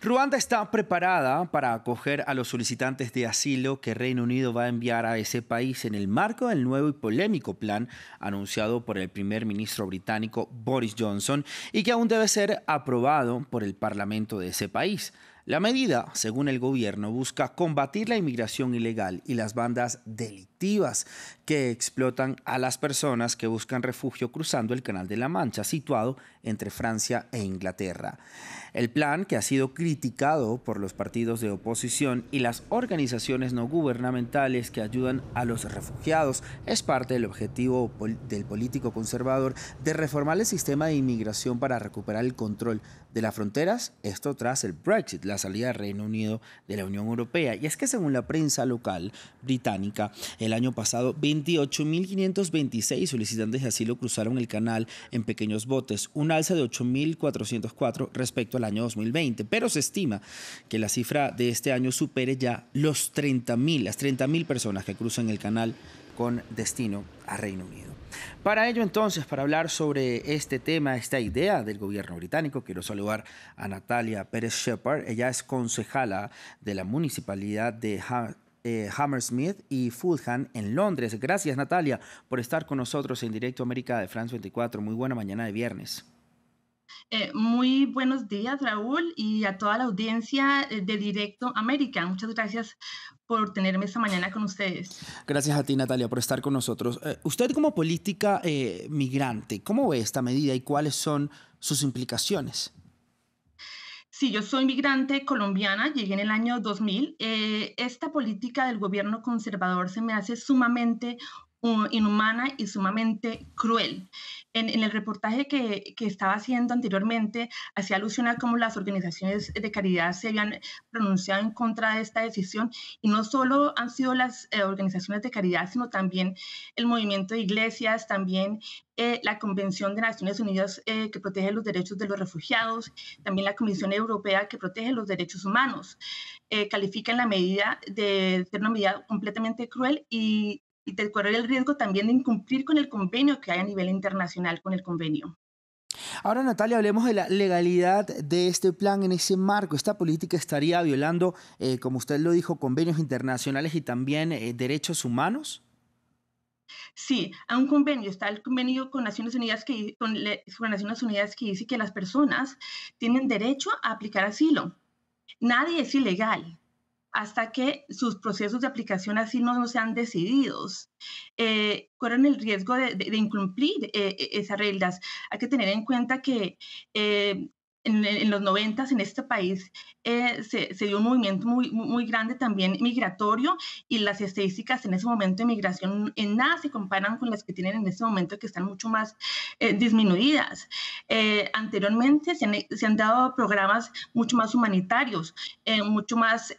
Ruanda está preparada para acoger a los solicitantes de asilo que Reino Unido va a enviar a ese país en el marco del nuevo y polémico plan anunciado por el primer ministro británico Boris Johnson y que aún debe ser aprobado por el Parlamento de ese país. La medida, según el gobierno, busca combatir la inmigración ilegal y las bandas delictivas que explotan a las personas que buscan refugio cruzando el Canal de la Mancha, situado entre Francia e Inglaterra. El plan, que ha sido criticado por los partidos de oposición y las organizaciones no gubernamentales que ayudan a los refugiados, es parte del objetivo del político conservador de reformar el sistema de inmigración para recuperar el control de las fronteras, esto tras el Brexit, la salida del Reino Unido de la Unión Europea. Y es que según la prensa local británica, el año pasado 28.526 solicitantes de asilo cruzaron el canal en pequeños botes, un alza de 8.404 respecto al año 2020, pero se estima que la cifra de este año supere ya las 30.000 personas que cruzan el canal con destino a Reino Unido. Para ello, entonces, para hablar sobre este tema, esta idea del gobierno británico, quiero saludar a Natalia Pérez Shepard. Ella es concejala de la municipalidad de Hammersmith y Fulham en Londres. Gracias, Natalia, por estar con nosotros en Directo América de France 24. Muy buena mañana de viernes. Muy buenos días, Raúl, y a toda la audiencia de Directo América. Muchas gracias por tenerme esta mañana con ustedes. Gracias a ti, Natalia, por estar con nosotros. Usted como política migrante, ¿cómo ve esta medida y cuáles son sus implicaciones? Sí, yo soy migrante colombiana, llegué en el año 2000. Esta política del gobierno conservador se me hace sumamente inhumana y sumamente cruel. En el reportaje que estaba haciendo anteriormente, hacía alusión a cómo las organizaciones de caridad se habían pronunciado en contra de esta decisión, y no solo han sido las organizaciones de caridad, sino también el movimiento de iglesias, también la Convención de Naciones Unidas que protege los derechos de los refugiados, también la Comisión Europea que protege los derechos humanos. Califican la medida de ser una medida completamente cruel y de correr el riesgo también de incumplir con el convenio que hay a nivel internacional con el convenio. Ahora, Natalia, hablemos de la legalidad de este plan en ese marco. ¿Esta política estaría violando, como usted lo dijo, convenios internacionales y también derechos humanos? Sí, a un convenio, está el convenio con Naciones Unidas con Naciones Unidas que dice que las personas tienen derecho a aplicar asilo. Nadie es ilegal hasta que sus procesos de aplicación así no sean decididos. Corren el riesgo de incumplir esas reglas. Hay que tener en cuenta que en los 90 en este país se dio un movimiento muy grande también migratorio, y las estadísticas en ese momento de migración en nada se comparan con las que tienen en este momento, que están mucho más disminuidas. Anteriormente se han dado programas mucho más humanitarios, con mucho más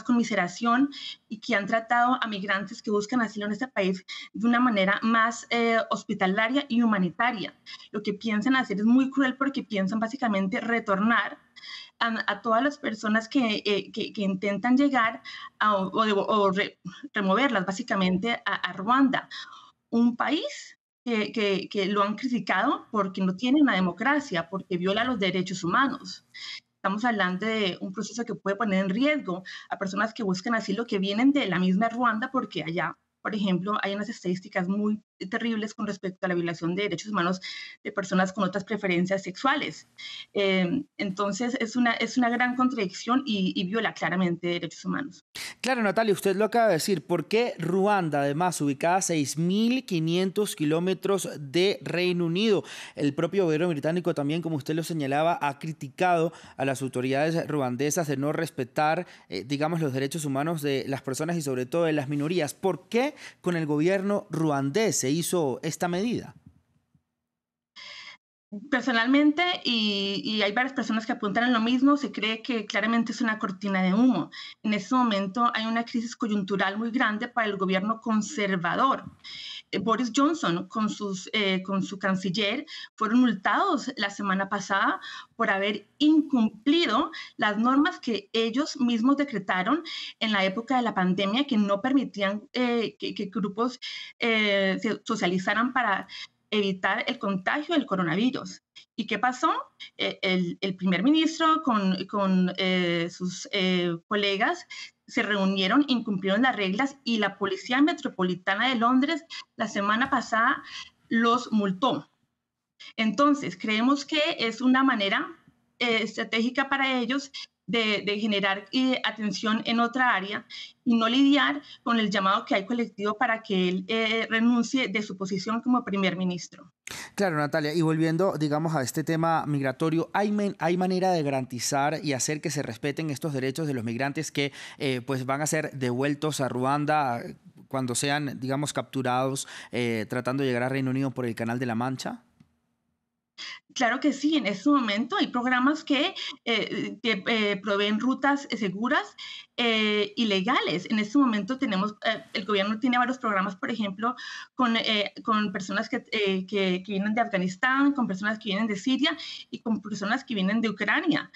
conmiseración, y que han tratado a migrantes que buscan asilo en este país de una manera más hospitalaria y humanitaria. Lo que piensan hacer es muy cruel, porque piensan básicamente retornar a todas las personas que intentan llegar removerlas básicamente a Ruanda, un país que lo han criticado porque no tiene una democracia, porque viola los derechos humanos. Estamos hablando de un proceso que puede poner en riesgo a personas que buscan asilo, que vienen de la misma Ruanda, porque allá, por ejemplo, hay unas estadísticas muy terribles con respecto a la violación de derechos humanos de personas con otras preferencias sexuales. Entonces, es una gran contradicción y viola claramente derechos humanos. Claro, Natalia, usted lo acaba de decir. ¿Por qué Ruanda, además, ubicada a 6.500 kilómetros de Reino Unido? El propio gobierno británico también, como usted lo señalaba, ha criticado a las autoridades ruandesas de no respetar, digamos, los derechos humanos de las personas y sobre todo de las minorías. ¿Por qué con el gobierno ruandés se hizo esta medida? Personalmente, y hay varias personas que apuntan a lo mismo, se cree que claramente es una cortina de humo. En este momento hay una crisis coyuntural muy grande para el gobierno conservador. Boris Johnson con su canciller fueron multados la semana pasada por haber incumplido las normas que ellos mismos decretaron en la época de la pandemia, que no permitían que grupos se socializaran evitar el contagio del coronavirus. ¿Y qué pasó? El primer ministro con sus colegas se reunieron, incumplieron las reglas y la Policía Metropolitana de Londres la semana pasada los multó. Entonces, creemos que es una manera estratégica para ellos de generar atención en otra área y no lidiar con el llamado que hay colectivo para que él renuncie de su posición como primer ministro. Claro, Natalia, y volviendo, digamos, a este tema migratorio, ¿hay manera de garantizar y hacer que se respeten estos derechos de los migrantes que pues van a ser devueltos a Ruanda cuando sean, digamos, capturados tratando de llegar a Reino Unido por el Canal de la Mancha? Claro que sí, en este momento hay programas que proveen rutas seguras y legales. En este momento tenemos, el gobierno tiene varios programas, por ejemplo, con personas que vienen de Afganistán, con personas que vienen de Siria y con personas que vienen de Ucrania.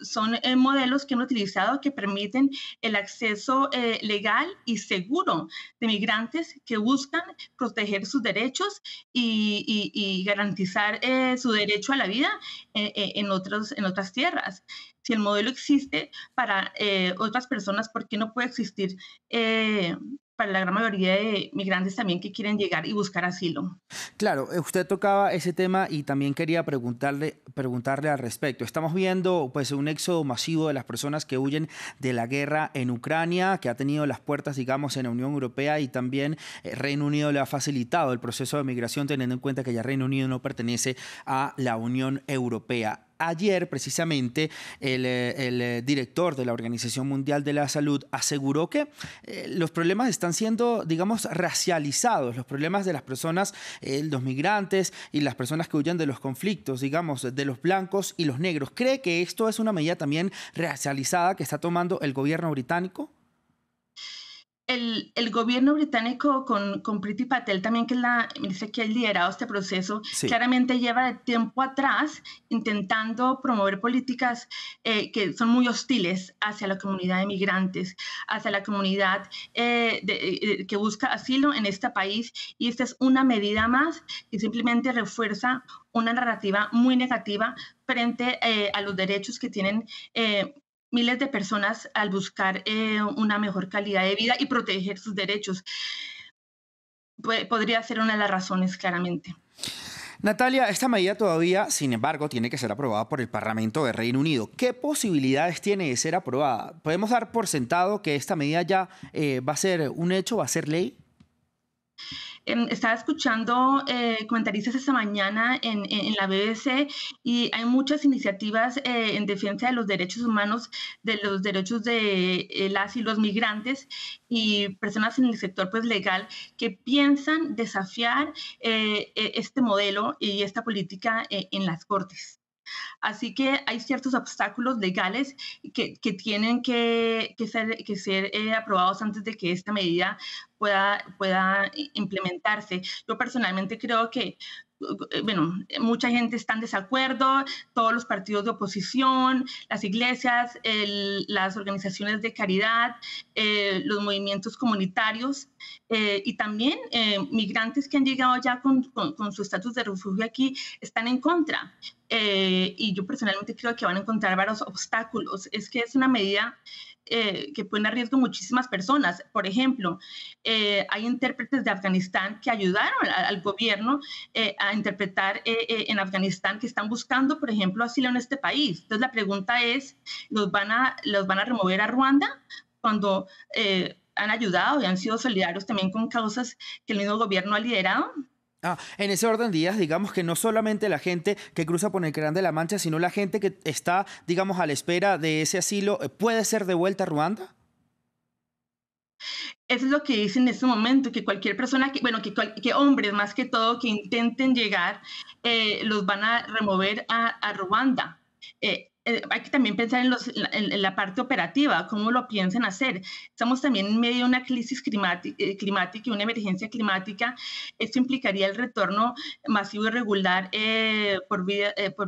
Son modelos que han utilizado que permiten el acceso legal y seguro de migrantes que buscan proteger sus derechos y garantizar su derecho a la vida en otras tierras. Si el modelo existe para otras personas, ¿por qué no puede existir para la gran mayoría de migrantes también que quieren llegar y buscar asilo? Claro, usted tocaba ese tema y también quería preguntarle al respecto. Estamos viendo pues un éxodo masivo de las personas que huyen de la guerra en Ucrania, que ha tenido las puertas, digamos, en la Unión Europea y también Reino Unido le ha facilitado el proceso de migración, teniendo en cuenta que ya Reino Unido no pertenece a la Unión Europea. Ayer, precisamente, el director de la Organización Mundial de la Salud aseguró que los problemas están siendo, digamos, racializados, los problemas de las personas, los migrantes y las personas que huyen de los conflictos, digamos, de los blancos y los negros. ¿Cree que esto es una medida también racializada que está tomando el gobierno británico? El gobierno británico con Priti Patel también, que es la ministra que ha liderado este proceso, Sí. claramente lleva de tiempo atrás intentando promover políticas que son muy hostiles hacia la comunidad de migrantes, hacia la comunidad que busca asilo en este país. Y esta es una medida más que simplemente refuerza una narrativa muy negativa frente a los derechos que tienen miles de personas al buscar una mejor calidad de vida y proteger sus derechos. Podría ser una de las razones, claramente. Natalia, esta medida todavía, sin embargo, tiene que ser aprobada por el Parlamento de Reino Unido. ¿Qué posibilidades tiene de ser aprobada? ¿Podemos dar por sentado que esta medida ya va a ser un hecho, va a ser ley? Estaba escuchando comentaristas esta mañana en la BBC y hay muchas iniciativas en defensa de los derechos humanos, de los derechos de las y los migrantes y personas en el sector pues, legal que piensan desafiar este modelo y esta política en las Cortes. Así que hay ciertos obstáculos legales que tienen que ser aprobados antes de que esta medida pueda implementarse. Yo personalmente creo que bueno, mucha gente está en desacuerdo, todos los partidos de oposición, las iglesias, las organizaciones de caridad, los movimientos comunitarios y también migrantes que han llegado ya con su estatus de refugio aquí están en contra. Y yo personalmente creo que van a encontrar varios obstáculos. Es que es una medida que pone a riesgo muchísimas personas. Por ejemplo, hay intérpretes de Afganistán que ayudaron al gobierno a interpretar en Afganistán que están buscando, por ejemplo, asilo en este país. Entonces la pregunta es, ¿los van a remover a Ruanda cuando han ayudado y han sido solidarios también con causas que el mismo gobierno ha liderado? En ese orden de días, digamos que no solamente la gente que cruza por el Canal de la Mancha, sino la gente que está, digamos, a la espera de ese asilo, ¿puede ser devuelta a Ruanda? Eso es lo que dicen en este momento, que cualquier persona, bueno, que hombres más que todo que intenten llegar, los van a remover a Ruanda. Hay que también pensar en la parte operativa, cómo lo piensan hacer. Estamos también en medio de una crisis climática y una emergencia climática. Esto implicaría el retorno masivo y regular por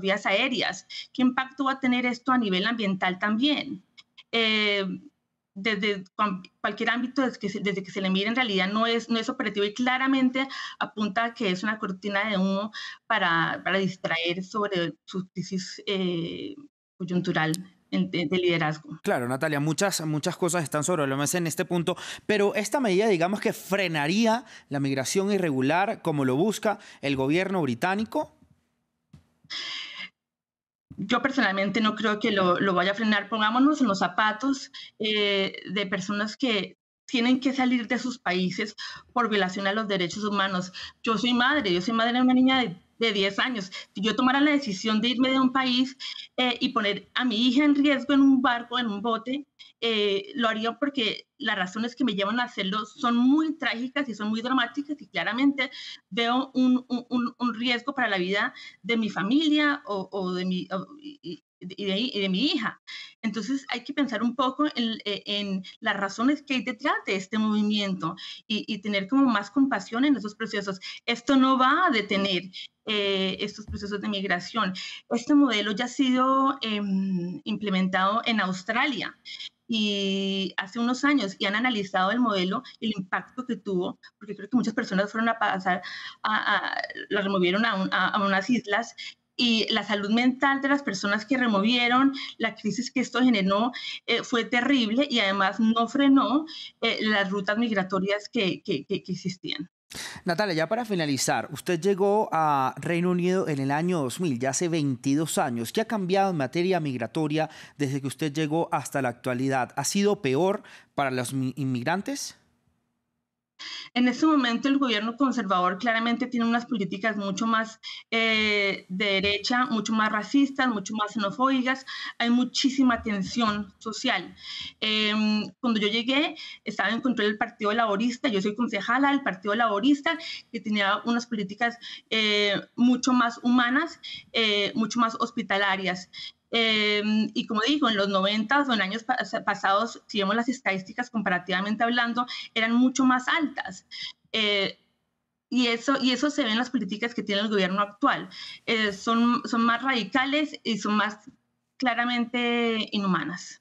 vías aéreas. ¿Qué impacto va a tener esto a nivel ambiental también? cualquier ámbito desde que se le mire, en realidad no es operativo y claramente apunta a que es una cortina de humo para distraer sobre su crisis coyuntural de liderazgo. Claro, Natalia, muchas cosas están sobre la mesa en este punto, pero esta medida, digamos que frenaría la migración irregular como lo busca el gobierno británico. Yo personalmente no creo que lo vaya a frenar. Pongámonos en los zapatos de personas que tienen que salir de sus países por violación a los derechos humanos. Yo soy madre de una niña de 10 años. Si yo tomara la decisión de irme de un país y poner a mi hija en riesgo en un barco, en un bote, lo haría porque las razones que me llevan a hacerlo son muy trágicas y son muy dramáticas y claramente veo un riesgo para la vida de mi familia y de mi hija. Entonces hay que pensar un poco en las razones que hay detrás de este movimiento y tener como más compasión en esos procesos. Esto no va a detener estos procesos de migración. Este modelo ya ha sido implementado en Australia y hace unos años y han analizado el modelo y el impacto que tuvo, porque creo que muchas personas fueron a pasar, las removieron a unas islas y la salud mental de las personas que removieron, la crisis que esto generó fue terrible y además no frenó las rutas migratorias que existían. Natalia, ya para finalizar, usted llegó a Reino Unido en el año 2000, ya hace 22 años. ¿Qué ha cambiado en materia migratoria desde que usted llegó hasta la actualidad? ¿Ha sido peor para los inmigrantes? En este momento el gobierno conservador claramente tiene unas políticas mucho más de derecha, mucho más racistas, mucho más xenofóbicas. Hay muchísima tensión social. Cuando yo llegué, estaba en control del Partido Laborista. Yo soy concejala del Partido Laborista, que tenía unas políticas mucho más humanas, mucho más hospitalarias. Y como digo, en los 90 o en años pasados, si vemos las estadísticas comparativamente hablando, eran mucho más altas. Y eso se ve en las políticas que tiene el gobierno actual. Son más radicales y son más claramente inhumanas.